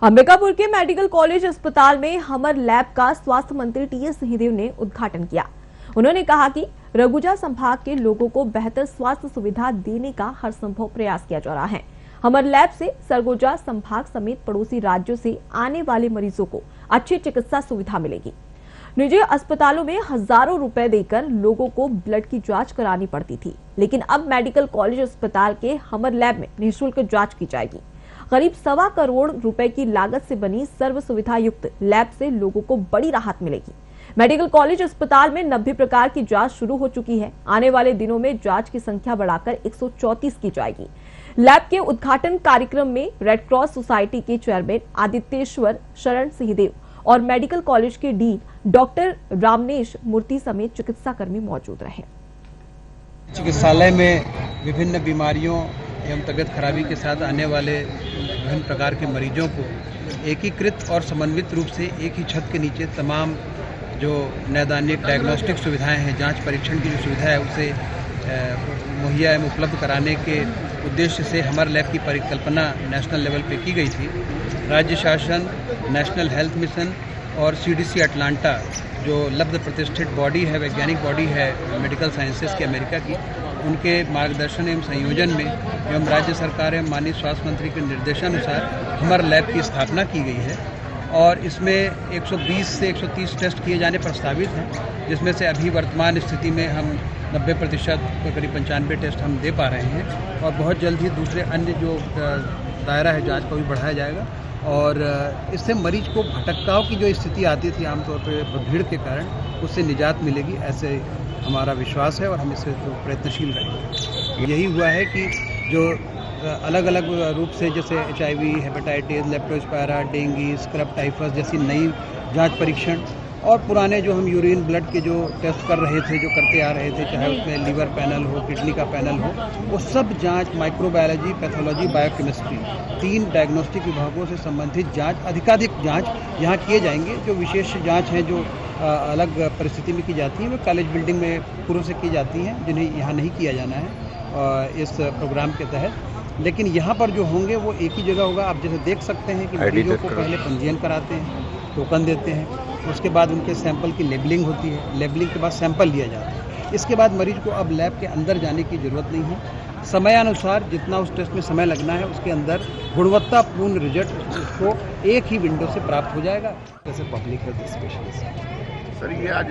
अंबिकापुर के medical college अस्पताल में हमर लैब का स्वास्थ्य मंत्री टीएस सिंहदेव ने उद्घाटन किया। उन्होंने कहा कि रघुजा संभाग के लोगों को बेहतर स्वास्थ्य सुविधा देने का हर संभव प्रयास किया जा रहा है। हमर लैब से सरगुजा संभाग समेत पड़ोसी राज्यों से आने वाले मरीजों को अच्छी चिकित्सा सुविधा मिलेगी। निजी अस्पतालों में हजारों रुपए देकर लोगों को ब्लड की जांच करानी पड़ती थी, लेकिन अब मेडिकल कॉलेज अस्पताल के हमर लैब में निःशुल्क जांच की जाएगी। करीब 1.25 करोड़ रुपए की लागत से बनी सर्व सुविधा युक्त लैब से लोगों को बड़ी राहत मिलेगी। मेडिकल कॉलेज अस्पताल में 90 प्रकार की जांच शुरू हो चुकी है। आने वाले दिनों में जांच की संख्या बढ़ाकर 134 की जाएगी। लैब के उद्घाटन कार्यक्रम में रेड क्रॉस सोसाइटी के चेयरमैन आदित्येश्वर शरण सिंहदेव और मेडिकल कॉलेज के डीन डॉक्टर रामनेश मूर्ति समेत चिकित्साकर्मी मौजूद रहे। चिकित्सालय में विभिन्न बीमारियों एवं तबियत खराबी के साथ आने वाले विभिन्न प्रकार के मरीजों को एकीकृत और समन्वित रूप से एक ही छत के नीचे तमाम जो नैदानिक डायग्नोस्टिक सुविधाएं हैं, जांच परीक्षण की जो सुविधा है उसे मुहैया एवं उपलब्ध कराने के उद्देश्य से हमर लैब की परिकल्पना नेशनल लेवल पे की गई थी। राज्य शासन, नेशनल हेल्थ मिशन और सीडीसी अटलांटा जो लब्ध प्रतिष्ठित बॉडी है, वैज्ञानिक बॉडी है मेडिकल साइंसेज की अमेरिका की, उनके मार्गदर्शन एवं संयोजन में एवं राज्य सरकार एवं माननीय स्वास्थ्य मंत्री के निर्देशानुसार हमर लैब की स्थापना की गई है और इसमें 120 से 130 टेस्ट किए जाने प्रस्तावित हैं, जिसमें से अभी वर्तमान स्थिति में हम 90% करीब 95 टेस्ट हम दे पा रहे हैं और बहुत जल्द ही दूसरे अन्य जो दायरा है जांच को भी बढ़ाया जाएगा और इससे मरीज को भटकाव की जो स्थिति आती थी आमतौर पर भीड़ के कारण, उससे निजात मिलेगी, ऐसे हमारा विश्वास है और हम इससे तो प्रयत्नशील रहेंगे। यही हुआ है कि जो अलग अलग रूप से जैसे HIV, hepatitis, Leptospira, dengue, scrub typhus जैसी नई जांच परीक्षण और पुराने जो हम यूरिन ब्लड के जो टेस्ट कर रहे थे, जो करते आ रहे थे, चाहे उसमें लीवर पैनल हो, किडनी का पैनल हो, वो सब जांच, माइक्रोबायोलॉजी, पैथोलॉजी, बायोकेमिस्ट्री, 3 डायग्नोस्टिक विभागों से संबंधित जांच, अधिकाधिक जांच यहाँ किए जाएंगे। जो विशेष जांच हैं जो अलग परिस्थिति में की जाती हैं, वो कॉलेज बिल्डिंग में पूर्व से की जाती हैं, जिन्हें यहाँ नहीं किया जाना है इस प्रोग्राम के तहत। लेकिन यहाँ पर जो होंगे वो एक ही जगह होगा। आप जैसे देख सकते हैं कि मरीजों को पहले पंजीयन कराते हैं, टोकन देते हैं, उसके बाद उनके सैंपल की लेबलिंग होती है, लेबलिंग के बाद सैंपल लिया जाता है। इसके बाद मरीज को अब लैब के अंदर जाने की ज़रूरत नहीं है। समयानुसार जितना उस टेस्ट में समय लगना है उसके अंदर गुणवत्तापूर्ण रिजल्ट उसको एक ही विंडो से प्राप्त हो जाएगा। जैसे पब्लिक हेल्थ स्पेशलिस्ट सर, ये आज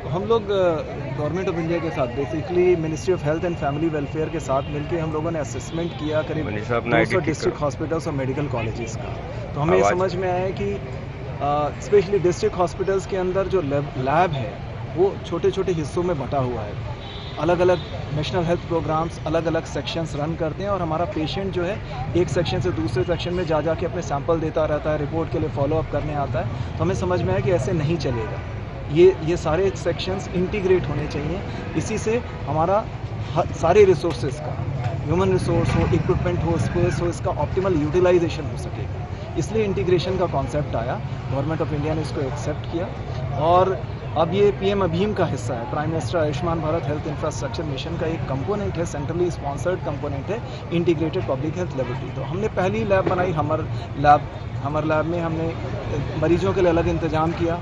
हम लोग गवर्नमेंट ऑफ इंडिया के साथ basically ministry of health and family welfare के साथ मिलकर हम लोगों ने असेसमेंट किया करीब 200 डिस्ट्रिक्ट हॉस्पिटल्स और मेडिकल कॉलेजेस का। तो हमें समझ में आया कि स्पेशली डिस्ट्रिक्ट हॉस्पिटल्स के अंदर जो लैब है वो छोटे छोटे हिस्सों में बटा हुआ है। अलग अलग नेशनल हेल्थ प्रोग्राम्स अलग अलग सेक्शंस रन करते हैं और हमारा पेशेंट जो है एक सेक्शन से दूसरे सेक्शन में जा के अपने सैंपल देता रहता है, रिपोर्ट के लिए फॉलोअप करने आता है। तो हमें समझ में आया कि ऐसे नहीं चलेगा, ये सारे सेक्शंस इंटीग्रेट होने चाहिए। इसी से हमारा सारे रिसोर्सेज का, ह्यूमन रिसोर्स हो, इक्विपमेंट हो, स्पेस हो, इसका ऑप्टिमल यूटिलाइजेशन हो सकेगा। इसलिए इंटीग्रेशन का कॉन्सेप्ट आया, गवर्नमेंट ऑफ इंडिया ने इसको एक्सेप्ट किया और अब ये PM अभीम का हिस्सा है। Prime minister Ayushman Bharat health infrastructure mission का एक कंपोनेंट है, सेंट्रली स्पॉन्सर्ड कंपोनेंट है इंटीग्रेटेड पब्लिक हेल्थ लेबोरेटरी। तो हमने पहली लैब बनाई हमर लैब में हमने मरीजों के लिए अलग इंतजाम किया।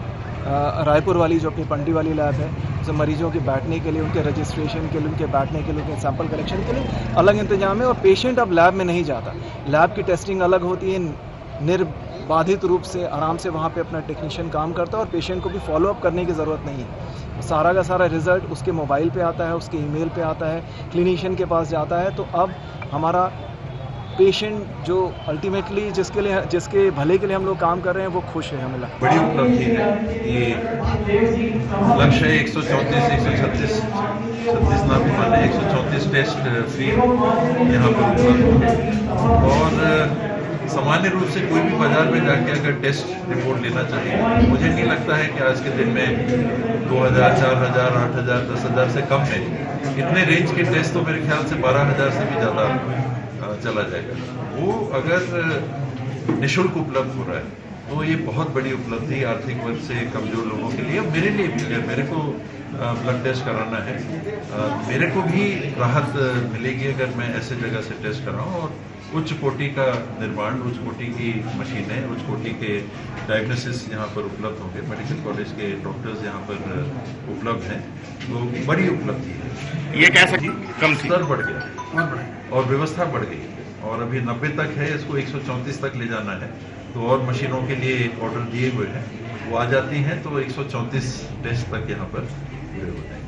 रायपुर वाली जो अपनी पंडी वाली लैब है, तो मरीजों के बैठने के लिए, उनके रजिस्ट्रेशन के लिए, उनके बैठने के लिए, उनके सैंपल कलेक्शन के लिए अलग इंतजाम है और पेशेंट अब लैब में नहीं जाता। लैब की टेस्टिंग अलग होती है, निर्बाधित रूप से आराम से वहाँ पे अपना टेक्नीशियन काम करता है और पेशेंट को भी फॉलोअप करने की ज़रूरत नहीं है। सारा का सारा रिजल्ट उसके मोबाइल पे आता है, उसके ईमेल पे आता है, क्लिनिशियन के पास जाता है। तो अब हमारा पेशेंट जो अल्टीमेटली जिसके भले के लिए हम लोग काम कर रहे हैं वो खुश है। हमें लगता बड़ी उपलब्धि है। ये लक्ष्य है 136 टेस्ट फ्री यहाँ पर उपलब्ध और सामान्य रूप से कोई भी बाजार में जाके अगर टेस्ट रिपोर्ट लेना चाहिए, मुझे नहीं लगता है कि आज के दिन में 2000, 4000, 8000, 10,000 से कम में इतने रेंज के टेस्ट तो मेरे ख्याल से 12,000 से भी ज़्यादा चला जाएगा। वो अगर निःशुल्क उपलब्ध हो रहा है तो ये बहुत बड़ी उपलब्धि आर्थिक वर्ग से कमजोर लोगों के लिए, मेरे लिए भी। अगर मेरे को ब्लड टेस्ट कराना है, मेरे को भी राहत मिलेगी अगर मैं ऐसे जगह से टेस्ट कराऊं। और उच्च कोटि का निर्माण, उच्च कोटि की मशीनें, उच्च कोटि के डायग्नोसिस यहाँ पर उपलब्ध होंगे, मेडिकल कॉलेज के डॉक्टर्स यहाँ पर उपलब्ध हैं, तो बड़ी उपलब्धि है। ये कह सकती कम थी, स्तर बढ़ गया और व्यवस्था बढ़ गई, और अभी 90 तक है, इसको 134 तक ले जाना है। तो और मशीनों के लिए ऑर्डर दिए हुए हैं, वो आ जाती हैं तो 134 टेस्ट तक यहाँ पर पूरे हो जाएंगे।